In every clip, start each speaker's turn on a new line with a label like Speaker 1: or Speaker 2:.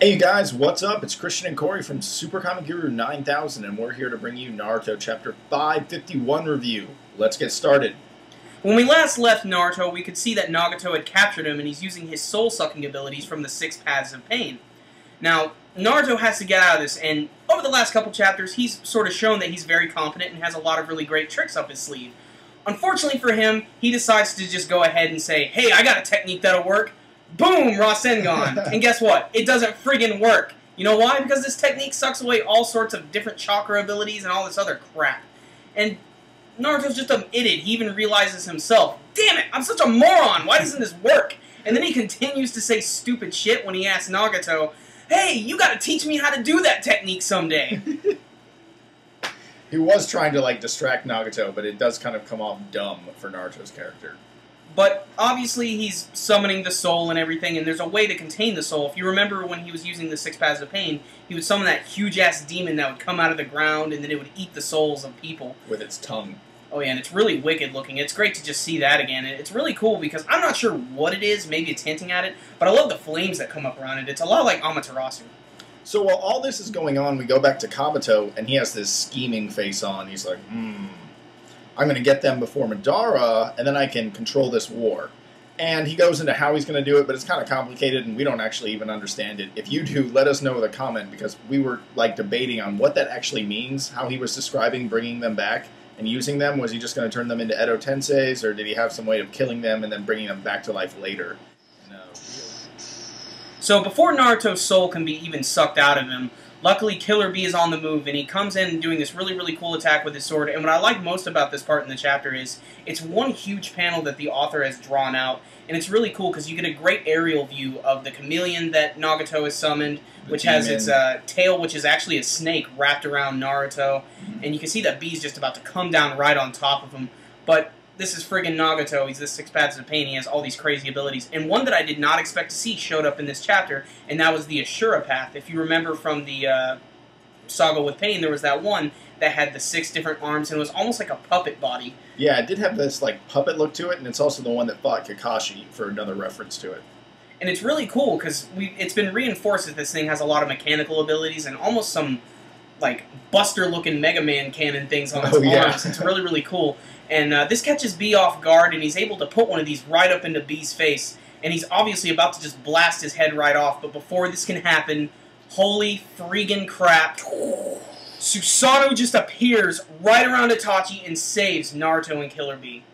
Speaker 1: Hey you guys, what's up? It's Christian and Corey from SuperKamiGuru9000 and we're here to bring you Naruto Chapter 551 review. Let's get started.
Speaker 2: When we last left Naruto, we could see that Nagato had captured him and he's using his soul-sucking abilities from the 6 Paths of Pain. Now, Naruto has to get out of this, and over the last couple chapters, he's sort of shown that he's very competent and has a lot of really great tricks up his sleeve. Unfortunately for him, he decides to just go ahead and say, hey, I got a technique that'll work. Boom, Rasengan. And guess what? It doesn't friggin' work. You know why? Because this technique sucks away all sorts of different chakra abilities and all this other crap. And Naruto's just an idiot. He even realizes himself, damn it, I'm such a moron. Why doesn't this work? And then he continues to say stupid shit when he asks Nagato, hey, you gotta teach me how to do that technique someday.
Speaker 1: He was trying to distract Nagato, but it does kind of come off dumb for Naruto's character.
Speaker 2: But obviously he's summoning the soul and everything, and there's a way to contain the soul. If you remember when he was using the 6 Paths of Pain, he would summon that huge-ass demon that would come out of the ground, and then it would eat the souls of people.
Speaker 1: With its tongue.
Speaker 2: Oh yeah, and it's really wicked looking. It's great to just see that again. It's really cool because I'm not sure what it is, maybe it's hinting at it, but I love the flames that come up around it. It's a lot like Amaterasu.
Speaker 1: So while all this is going on, we go back to Kabuto, and he has this scheming face on. He's like, I'm going to get them before Madara, and then I can control this war. And he goes into how he's going to do it, but it's kind of complicated, and we don't actually even understand it. If you do, let us know with a comment, because we were debating on what that actually means, how he was describing bringing them back and using them. Was he just going to turn them into Edo Tenseis, or did he have some way of killing them and then bringing them back to life later? No.
Speaker 2: So before Naruto's soul can be even sucked out of him, luckily Killer Bee is on the move, and he comes in doing this really, really cool attack with his sword. And what I like most about this part in the chapter is it's one huge panel that the author has drawn out, and it's really cool because you get a great aerial view of the chameleon that Nagato has summoned, which has its tail, which is actually a snake wrapped around Naruto. And you can see that Bee's just about to come down right on top of him. But this is friggin' Nagato. He's the 6 Paths of Pain. He has all these crazy abilities. And one that I did not expect to see showed up in this chapter, and that was the Ashura Path. If you remember from the Saga with Pain, there was that one that had the 6 different arms, and it was almost like a puppet body.
Speaker 1: Yeah, it did have this puppet look to it, and it's also the one that fought Kakashi, for another reference to it.
Speaker 2: And it's really cool because it's been reinforced that this thing has a lot of mechanical abilities and almost some Buster-looking Mega Man cannon things on its arms. It's really, really cool. And this catches Bee off guard, and he's able to put one of these right up into Bee's face. And he's obviously about to just blast his head right off. But before this can happen, holy friggin' crap, Susanoo just appears right around Itachi and saves Naruto and Killer Bee.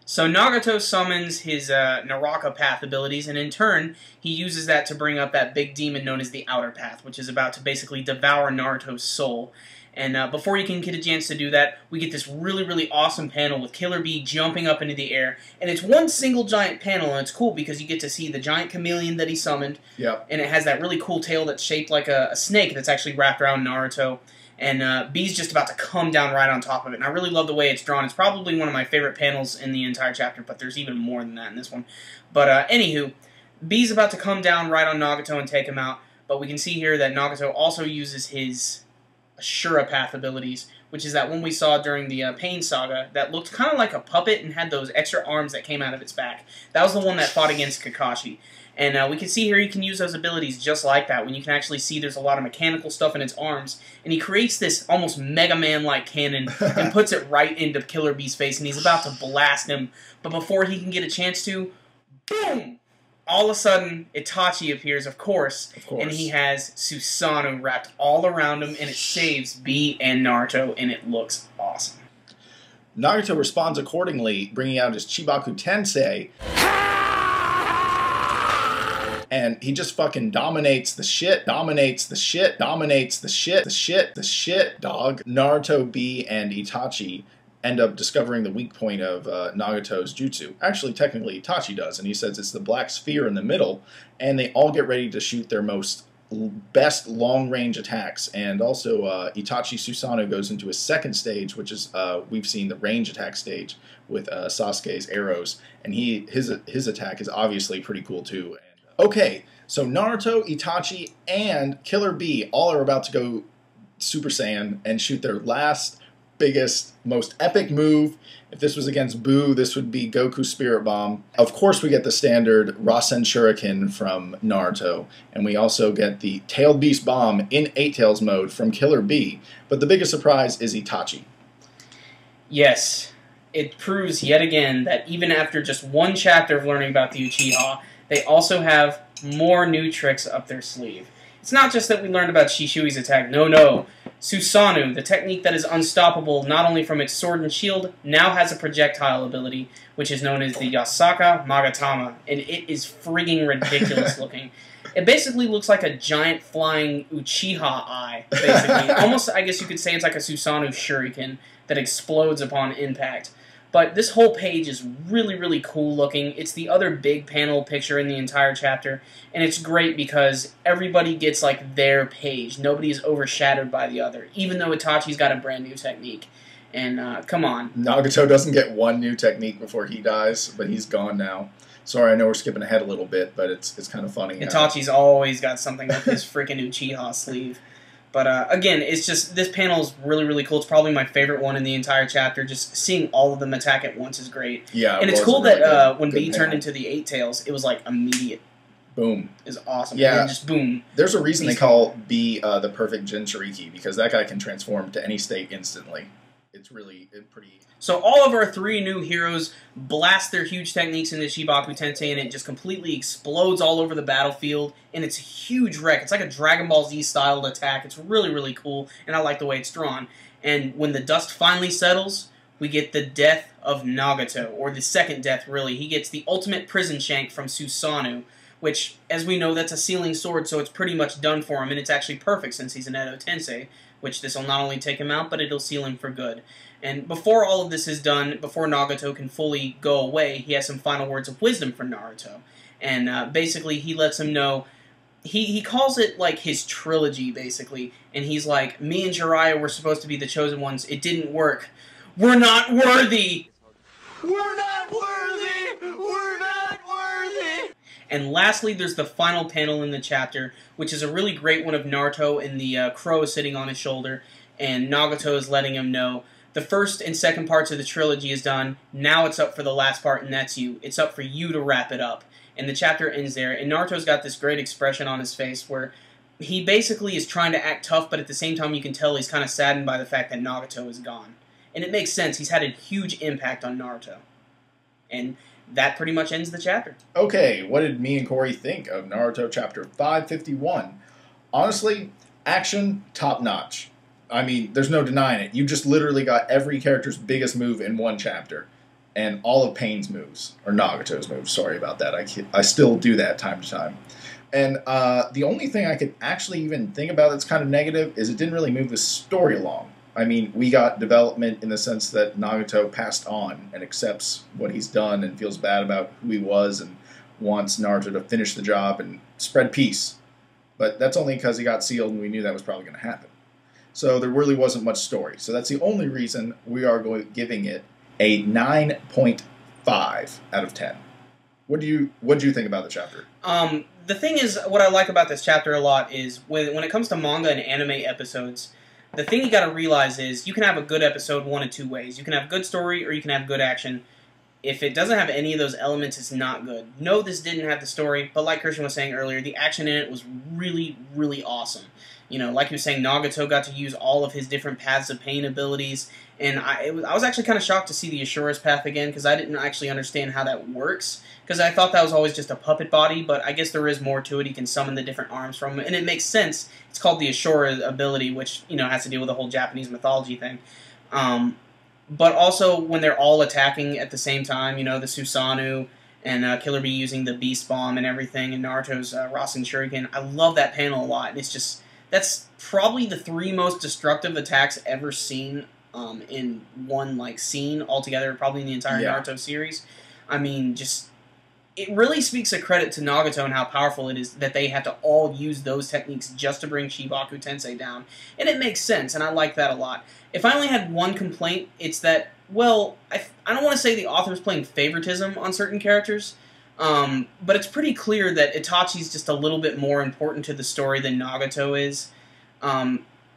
Speaker 2: So Nagato summons his Naraka Path abilities, and in turn, he uses that to bring up that big demon known as the Outer Path, which is about to basically devour Naruto's soul. And before he can get a chance to do that, we get this really, really awesome panel with Killer Bee jumping up into the air. And it's one single giant panel, and it's cool because you get to see the giant chameleon that he summoned.
Speaker 1: Yep.
Speaker 2: And it has that really cool tail that's shaped like a snake that's actually wrapped around Naruto. And Bee's just about to come down right on top of it. And I really love the way it's drawn. It's probably one of my favorite panels in the entire chapter, but there's even more than that in this one. But anywho, Bee's about to come down right on Nagato and take him out. But we can see here that Nagato also uses his Ashura Path abilities, which is that one we saw during the Pain Saga that looked kind of like a puppet and had those extra arms that came out of its back. That was the one that fought against Kakashi. And we can see here he can use those abilities just like that, when you can actually see there's a lot of mechanical stuff in its arms. And he creates this almost Mega Man-like cannon and puts it right into Killer Bee's face, and he's about to blast him. But before he can get a chance to, boom! All of a sudden, Itachi appears, of course, and he has Susanoo wrapped all around him, and it saves Bee and Naruto, and it looks awesome.
Speaker 1: Nagato responds accordingly, bringing out his Chibaku Tensei. And he just fucking dominates the shit, dog. Naruto, Bee, and Itachi end up discovering the weak point of Nagato's jutsu. Actually, technically, Itachi does, and he says it's the black sphere in the middle, and they all get ready to shoot their best long-range attacks. And also, Itachi Susanoo goes into his second stage, which is, we've seen the range attack stage with Sasuke's arrows, and his attack is obviously pretty cool too. Okay, so Naruto, Itachi, and Killer Bee all are about to go Super Saiyan and shoot their last biggest, most epic move. If this was against Boo, this would be Goku's Spirit Bomb. Of course, we get the standard Rasen Shuriken from Naruto, and we also get the Tailed Beast Bomb in 8-Tails mode from Killer Bee. But the biggest surprise is Itachi.
Speaker 2: Yes, it proves yet again that even after just one chapter of learning about the Uchiha, they also have more new tricks up their sleeve. It's not just that we learned about Shishui's attack, no. Susanoo, the technique that is unstoppable not only from its sword and shield, now has a projectile ability, which is known as the Yasaka Magatama, and it is frigging ridiculous looking. It basically looks like a giant flying Uchiha eye, basically. Almost, I guess you could say it's like a Susanoo shuriken that explodes upon impact. But this whole page is really, really cool looking. It's the other big panel picture in the entire chapter, and it's great because everybody gets like their page. Nobody is overshadowed by the other, even though Itachi's got a brand new technique. And come on.
Speaker 1: Nagato doesn't get one new technique before he dies, but he's gone now. Sorry, I know we're skipping ahead a little bit, but it's kind of funny.
Speaker 2: Itachi's always got something up his freaking Uchiha sleeve. But again, it's just, this panel is really, really cool. It's probably my favorite one in the entire chapter. Just seeing all of them attack at once is great.
Speaker 1: Yeah,
Speaker 2: and it's cool really that when B turned into the 8-Tails, it was like immediate.
Speaker 1: Boom.
Speaker 2: Is awesome.
Speaker 1: Yeah.
Speaker 2: And just boom.
Speaker 1: There's a reason they call B the perfect Jinchuriki, because that guy can transform to any state instantly. It's really pretty...
Speaker 2: So all of our 3 new heroes blast their huge techniques into Shibaku Tensei, and it just completely explodes all over the battlefield, and it's a huge wreck. It's like a Dragon Ball Z styled attack. It's really, really cool, and I like the way it's drawn. And when the dust finally settles, we get the death of Nagato, or the second death, really. He gets the ultimate prison shank from Susanoo, which, as we know, that's a sealing sword, so it's pretty much done for him, and it's actually perfect since he's an Edo Tensei, which this will not only take him out, but it'll seal him for good. And before all of this is done, before Nagato can fully go away, he has some final words of wisdom for Naruto. And basically, he lets him know, he calls it like his trilogy, basically. And he's like, me and Jiraiya were supposed to be the chosen ones. It didn't work. We're not worthy! We're not worthy! We're not worthy! And lastly, there's the final panel in the chapter, which is a really great one of Naruto and the crow sitting on his shoulder. And Nagato is letting him know, the first and second parts of the trilogy is done. Now it's up for the last part, and that's you. It's up for you to wrap it up. And the chapter ends there. And Naruto's got this great expression on his face where he basically is trying to act tough, but at the same time you can tell he's kind of saddened by the fact that Nagato is gone. And it makes sense. He's had a huge impact on Naruto. And that pretty much ends the chapter.
Speaker 1: Okay, what did me and Corey think of Naruto chapter 551? Honestly, action top-notch. I mean, there's no denying it. You just literally got every character's biggest move in one chapter. And all of Pain's moves. Or Nagato's moves, sorry about that. I still do that time to time. And the only thing I could actually even think about that's kind of negative is it didn't really move the story along. I mean, we got development in the sense that Nagato passed on and accepts what he's done and feels bad about who he was and wants Naruto to finish the job and spread peace. But that's only because he got sealed and we knew that was probably going to happen. So there really wasn't much story. So that's the only reason we are giving it a 9.5 out of 10. What do you think about the chapter?
Speaker 2: The thing is, what I like about this chapter a lot is when it comes to manga and anime episodes, the thing you got to realize is you can have a good episode one of two ways. You can have good story or you can have good action. If it doesn't have any of those elements, it's not good. No, this didn't have the story, but like Christian was saying earlier, the action in it was really, really awesome. You know, like he was saying, Nagato got to use all of his different paths of pain abilities, and I was actually kind of shocked to see the Ashura's path again, because I didn't actually understand how that works, because I thought that was always just a puppet body, but I guess there is more to it. He can summon the different arms from it, and it makes sense. It's called the Ashura ability, which, you know, has to deal with the whole Japanese mythology thing. But also, when they're all attacking at the same time, you know, the Susanoo and Killer Bee using the Beast Bomb and everything, and Naruto's Rasen Shuriken, I love that panel a lot, and it's just... That's probably the 3 most destructive attacks ever seen in one like scene altogether, probably in the entire Naruto series. I mean, just it really speaks a credit to Nagato and how powerful it is that they have to all use those techniques just to bring Shibaku Tensei down. And it makes sense, and I like that a lot. If I only had one complaint, it's that, well, I don't want to say the author's playing favoritism on certain characters, but it's pretty clear that Itachi's just a little bit more important to the story than Nagato is.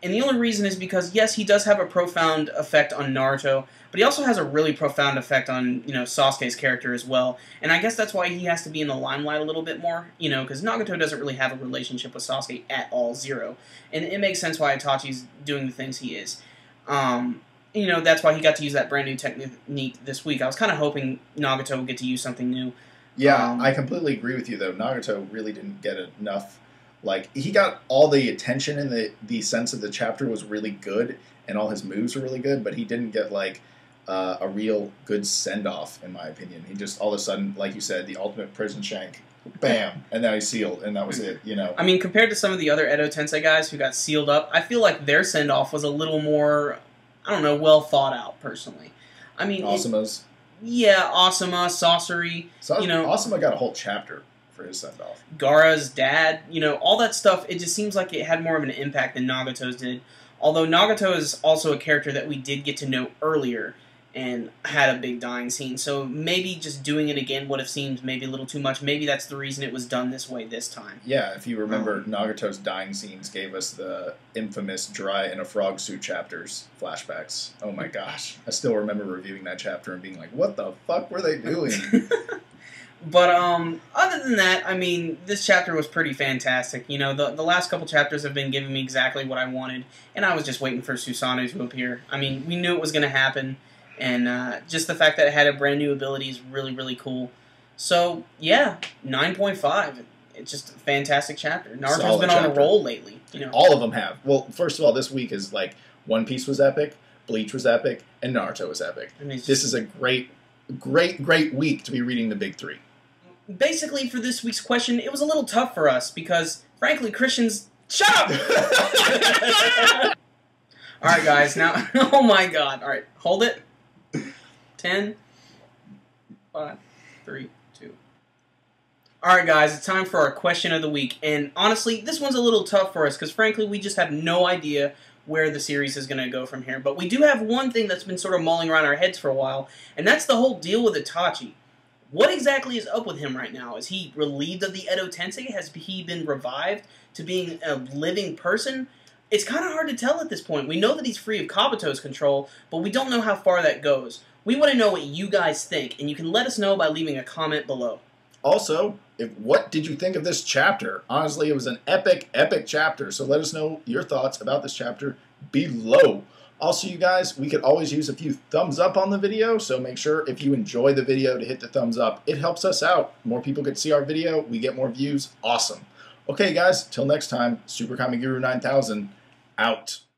Speaker 2: And the only reason is because, yes, he does have a profound effect on Naruto, but he also has a really profound effect on, Sasuke's character as well. And I guess that's why he has to be in the limelight a little bit more, because Nagato doesn't really have a relationship with Sasuke at all, zero. And it makes sense why Itachi's doing the things he is. That's why he got to use that brand new technique this week. I was kind of hoping Nagato would get to use something new.
Speaker 1: Yeah, I completely agree with you, though. Naruto really didn't get enough. Like, he got all the attention, and the sense of the chapter was really good, and all his moves were really good, but he didn't get, like, a real good send-off, in my opinion. He just, all of a sudden, like you said, the ultimate prison shank, bam, and now he's sealed, and that was it,
Speaker 2: I mean, compared to some of the other Edo Tensei guys who got sealed up, I feel like their send-off was a little more, I don't know, well thought out, personally. I mean...
Speaker 1: Asuma's.
Speaker 2: Yeah, Asuma, Sasori,
Speaker 1: Asuma got a whole chapter for his send-off.
Speaker 2: Gaara's dad, all that stuff, it just seems like it had more of an impact than Nagato's did. Although Nagato is also a character that we did get to know earlier and had a big dying scene, so maybe just doing it again would have seemed maybe a little too much. Maybe that's the reason it was done this way this time.
Speaker 1: Yeah, if you remember, Nagato's dying scenes gave us the infamous Dry in a Frog Suit chapters flashbacks. Oh my gosh. I still remember reviewing that chapter and being like, what the fuck were they doing?
Speaker 2: But other than that, I mean, this chapter was pretty fantastic. The last couple chapters have been giving me exactly what I wanted, and I was just waiting for Susanoo to appear. I mean, we knew it was going to happen, and just the fact that it had a brand new ability is really, really cool. So, yeah, 9.5. It's just a fantastic chapter. Naruto's been on a roll lately.
Speaker 1: All of them have. Well, first of all, this week is like One Piece was epic, Bleach was epic, and Naruto was epic. This is a great week to be reading the big three.
Speaker 2: Basically, for this week's question, it was a little tough for us because, frankly, Christians... Shut up! Alright, guys, now... Oh my god. Alright, hold it. 10, 5, 3, 2. Alright, guys, it's time for our question of the week. And honestly, this one's a little tough for us because, frankly, we just have no idea where the series is going to go from here. But we do have one thing that's been sort of mulling around our heads for a while, and that's the whole deal with Itachi. What exactly is up with him right now? Is he relieved of the Edo Tensei? Has he been revived to being a living person? It's kind of hard to tell at this point. We know that he's free of Kabuto's control, but we don't know how far that goes. We want to know what you guys think, and you can let us know by leaving a comment below.
Speaker 1: Also, what did you think of this chapter? Honestly, it was an epic, epic chapter, so let us know your thoughts about this chapter below. Also, you guys, we could always use a few thumbs up on the video, so make sure if you enjoy the video to hit the thumbs up. It helps us out. More people get to see our video, we get more views. Awesome. Okay, guys, till next time, SuperKamiGuru9000, out.